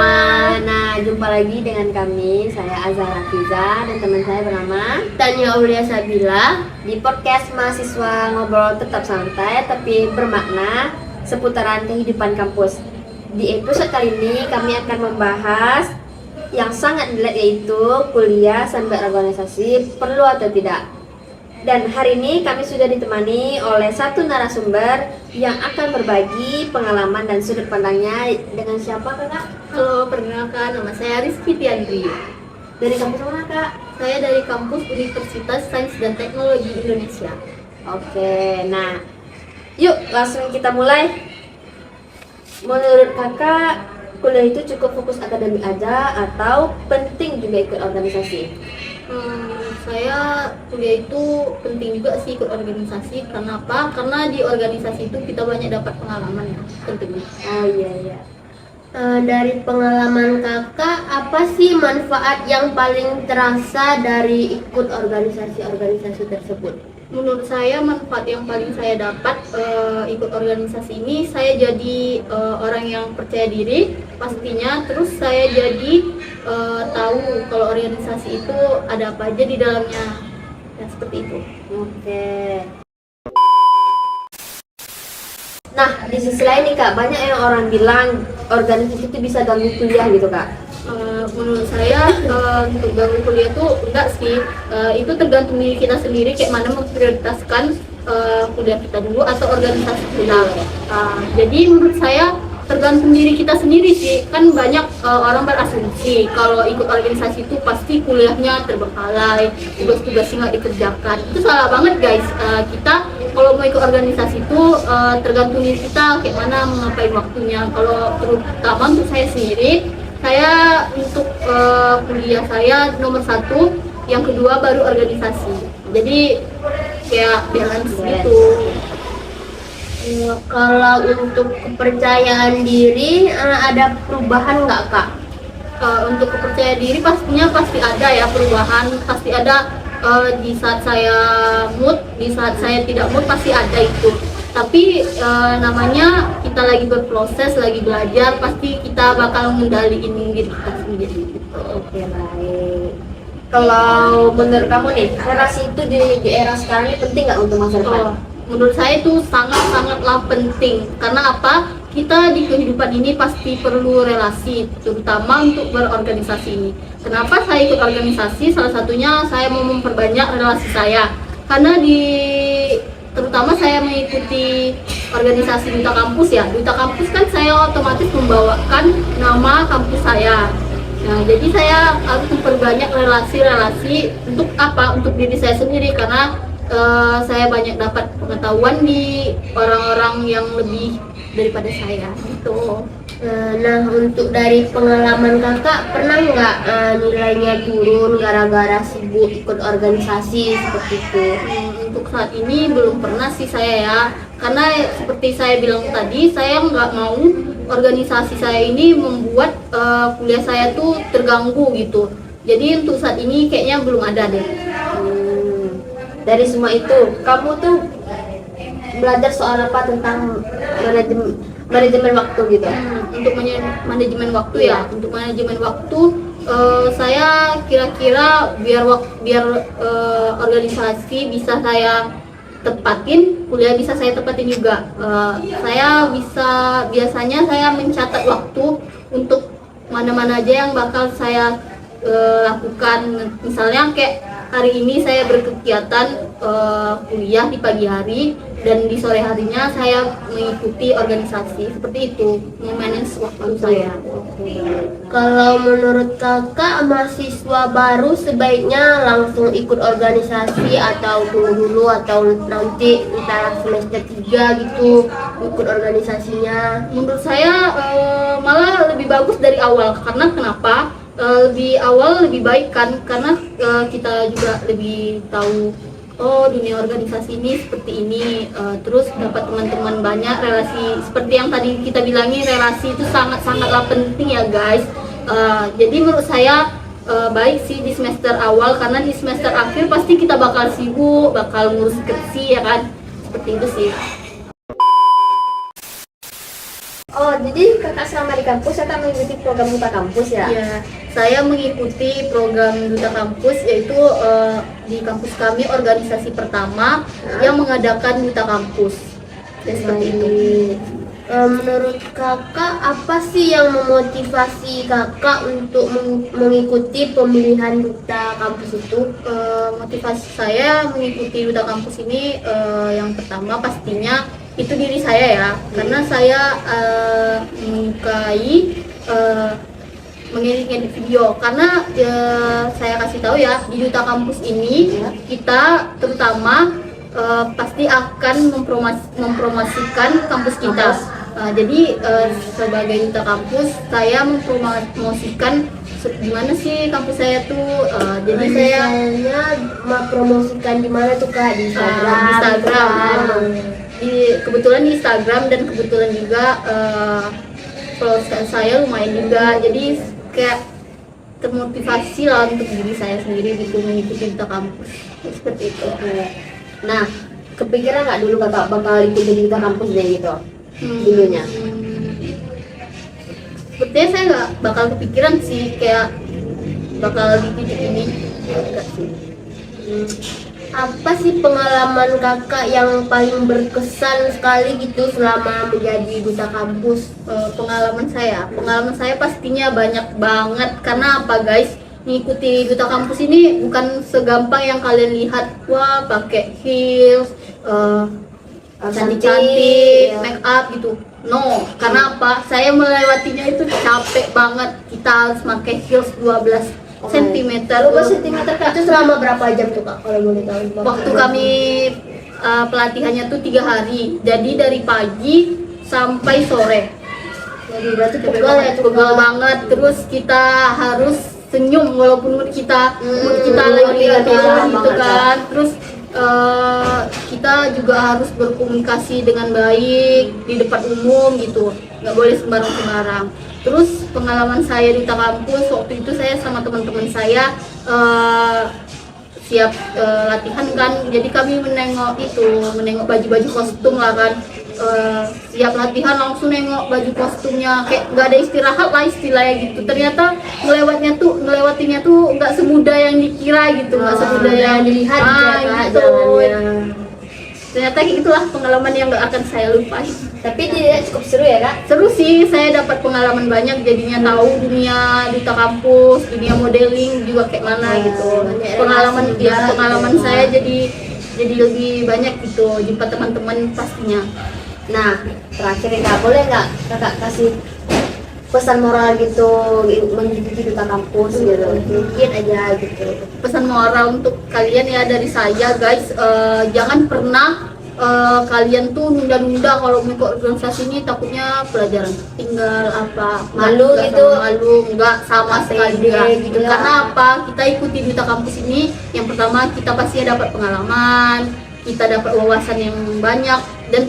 semua. Nah, jumpa lagi dengan kami. Saya Azhar Afiza dan teman saya bernama Tanya Aulia Sabila. di podcast mahasiswa ngobrol tetap santai tapi bermakna seputaran kehidupan kampus. Di episode kali ini kami akan membahas yang sangat relate, yaitu kuliah sambil organisasi perlu atau tidak. Dan hari ini kami sudah ditemani oleh satu narasumber yang akan berbagi pengalaman dan sudut pandangnya. Dengan siapa, Kakak? Halo, perkenalkan nama saya Rizky Tiandri. Dari kampus mana, Kak? Saya dari kampus Universitas Sains dan Teknologi Indonesia. Oke, nah yuk langsung kita mulai. Menurut Kakak, kuliah itu cukup fokus akademik aja atau penting juga ikut organisasi? Saya kuliah itu penting juga sih ikut organisasi. Kenapa? Karena di organisasi itu kita banyak dapat pengalaman ya, tentunya. Oh iya. Dari pengalaman kakak, apa sih manfaat yang paling terasa dari ikut organisasi-organisasi tersebut? Menurut saya manfaat yang paling saya dapat ikut organisasi ini, saya jadi orang yang percaya diri pastinya. Terus saya jadi tahu kalau organisasi itu ada apa aja di dalamnya, ya seperti itu. Oke. Nah, di sisi lain nih Kak, banyak yang orang bilang organisasi itu bisa ganggu kuliah gitu Kak. Menurut saya untuk ganggu kuliah itu enggak sih. Itu tergantung diri kita sendiri kayak mana memprioritaskan kuliah kita dulu atau organisasi kita. Jadi menurut saya tergantung diri kita sendiri sih. Kan banyak orang berasumsi kalau ikut organisasi itu pasti kuliahnya terbengkalai, tugas-tugasnya nggak dikerjakan. Itu salah banget guys. Kita kalau mau ikut organisasi itu tergantung diri kita kayak mana mengapain waktunya. Kalau terutama untuk saya sendiri, saya untuk kuliah saya nomor 1, yang kedua baru organisasi. Jadi kayak balance gitu. Kalau untuk kepercayaan diri ada perubahan nggak Kak? Untuk kepercayaan diri pastinya pasti ada ya perubahan, pasti ada di saat saya mood, di saat saya tidak mood pasti ada itu. Tapi namanya kita lagi berproses, lagi belajar, pasti kita bakal mengendalikan diri kita sendiri gitu. Oke, baik. Kalau menurut kamu nih, relasi itu di era sekarang ini penting nggak untuk masa depan? Menurut saya itu sangat-sangatlah penting. Karena apa? Kita di kehidupan ini pasti perlu relasi, terutama untuk berorganisasi ini. Kenapa saya ikut organisasi? Salah satunya saya mau memperbanyak relasi saya. Karena terutama saya mengikuti organisasi Duta Kampus ya. Duta Kampus kan saya otomatis membawakan nama kampus saya. Nah, jadi saya harus memperbanyak relasi-relasi untuk apa? Untuk diri saya sendiri, karena saya banyak dapat pengetahuan di orang-orang yang lebih daripada saya gitu. Nah, untuk dari pengalaman kakak, pernah nggak nilainya turun gara-gara sibuk ikut organisasi seperti itu? Untuk saat ini belum pernah sih saya ya, karena seperti saya bilang tadi, saya nggak mau organisasi saya ini membuat kuliah saya tuh terganggu gitu. Jadi untuk saat ini kayaknya belum ada deh. Dari semua itu, kamu tuh belajar soal apa tentang manajemen waktu gitu? Untuk manajemen waktu ya. Untuk manajemen waktu, saya kira-kira biar organisasi bisa saya tepatin, kuliah bisa saya tepatin juga. Biasanya saya mencatat waktu untuk mana-mana aja yang bakal saya lakukan. Misalnya kayak hari ini saya berkegiatan kuliah di pagi hari dan di sore harinya saya mengikuti organisasi. Seperti itu, memanage waktu saya. Kalau menurut kakak, mahasiswa baru sebaiknya langsung ikut organisasi atau tunggu dulu atau nanti entah semester 3 gitu ikut organisasinya? Menurut saya malah lebih bagus dari awal. Karena kenapa? Lebih awal lebih baik kan, karena kita juga lebih tahu dunia organisasi ini seperti ini, terus dapat teman-teman banyak, relasi seperti yang tadi kita bilangin, relasi itu sangat-sangatlah penting ya guys. Jadi menurut saya baik sih di semester awal, karena di semester akhir pasti kita bakal sibuk, bakal ngurus skripsi ya kan, seperti itu sih. Oh, jadi kakak selama di kampus akan mengikuti program Duta Kampus ya? Ya, saya mengikuti program Duta Kampus, yaitu di kampus kami organisasi pertama yang mengadakan Duta Kampus. Ya, seperti itu. Menurut kakak apa sih yang memotivasi kakak untuk mengikuti pemilihan duta kampus itu? Motivasi saya mengikuti Duta Kampus ini, yang pertama pastinya itu diri saya ya, karena saya menyukai mengedit video, karena saya kasih tahu ya, di Duta Kampus ini kita terutama pasti akan mempromosikan kampus kita. Jadi sebagai Duta Kampus saya mempromosikan gimana sih kampus saya tuh. Jadi saya mempromosikan di mana tuh kak? Di Instagram. Kebetulan di Instagram, dan kebetulan juga follower saya lumayan juga. Jadi kayak termotivasi lah untuk diri saya sendiri gitu mengikuti Duta Kampus. Seperti itu. Nah, kepikiran nggak dulu kakak bakal ikut jadi Duta Kampus deh gitu? Dulunya? Sepertinya saya nggak bakal kepikiran sih kayak bakal di titik ini. Enggak sih. Apa sih pengalaman kakak yang paling berkesan sekali gitu selama menjadi duta kampus? Pengalaman saya pastinya banyak banget, karena apa guys, mengikuti Duta Kampus ini bukan segampang yang kalian lihat. Wah, pakai heels, cantik-cantik, ya. make up gitu. No, karena apa? Saya melewatinya itu capek banget. Kita harus pakai heels 12 cm. 12 cm kak, itu selama berapa jam tuh kak kalau boleh tahu? Waktu kami pelatihannya tuh 3 hari. Jadi dari pagi sampai sore. Jadi berarti Pegel pegel ya tuh pegel Kak. banget. Terus kita harus senyum walaupun mood kita lagi iya, down paham gitu banget, kan. Terus kita juga harus berkomunikasi dengan baik di depan umum gitu, nggak boleh sembarang-sembarang. Terus pengalaman saya di Duta Kampus waktu itu, saya sama teman-teman saya siap latihan kan, jadi kami menengok baju-baju kostum lah kan. Siap latihan langsung nengok baju kostumnya, kayak nggak ada istirahat lah istilahnya gitu. Ternyata ngelewatinya tuh nggak semudah yang dikira gitu, nggak semudah yang dilihat ya, Kak, gitu. jalannya. Ternyata kayak gitulah pengalaman yang nggak akan saya lupain. Tapi dia cukup seru ya kak? Seru sih, saya dapat pengalaman banyak, jadinya tahu dunia Duta Kampus, dunia modeling juga kayak mana gitu. banyak Pengalaman relasi juga pengalaman gitu. saya jadi lebih banyak gitu, jumpa teman-teman pastinya. Nah, terakhir ya kak, boleh nggak kakak kasih pesan moral gitu mengikuti Duta Kampus gitu? Sedikit aja gitu. Pesan moral untuk kalian ya dari saya guys, jangan pernah kalian tuh nunda-nunda kalau mau ikut organisasi ini, takutnya pelajaran tinggal apa Malu nggak gitu. sama malu, nggak sama sekali pede nggak. gitu ya. Karena apa, kita ikuti Duta Kampus ini, yang pertama kita pasti dapat pengalaman, kita dapat wawasan yang banyak, dan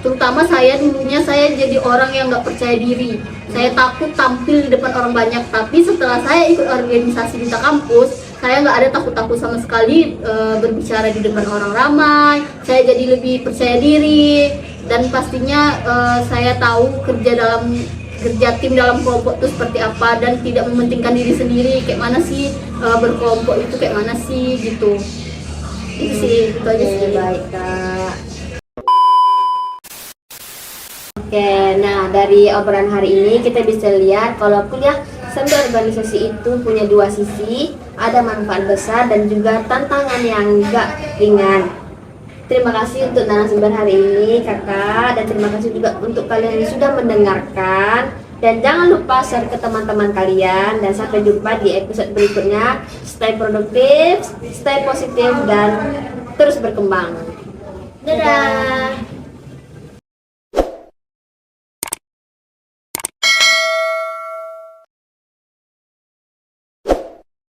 terutama saya dulunya saya jadi orang yang nggak percaya diri, saya takut tampil di depan orang banyak. Tapi setelah saya ikut organisasi Duta Kampus, saya nggak ada takut-takut sama sekali berbicara di depan orang ramai. Saya jadi lebih percaya diri, dan pastinya saya tahu kerja tim dalam kelompok itu seperti apa, dan tidak mementingkan diri sendiri. Kayak mana sih berkelompok itu, kayak mana sih gitu. Itu sih, itu aja sih. Baik kak. Oke, nah dari obrolan hari ini kita bisa lihat kalau kuliah sambil organisasi itu punya dua sisi, ada manfaat besar dan juga tantangan yang enggak ringan. Terima kasih untuk narasumber hari ini kakak, dan terima kasih juga untuk kalian yang sudah mendengarkan. Dan jangan lupa share ke teman-teman kalian, dan sampai jumpa di episode berikutnya. Stay produktif, stay positif, dan terus berkembang. Dadah.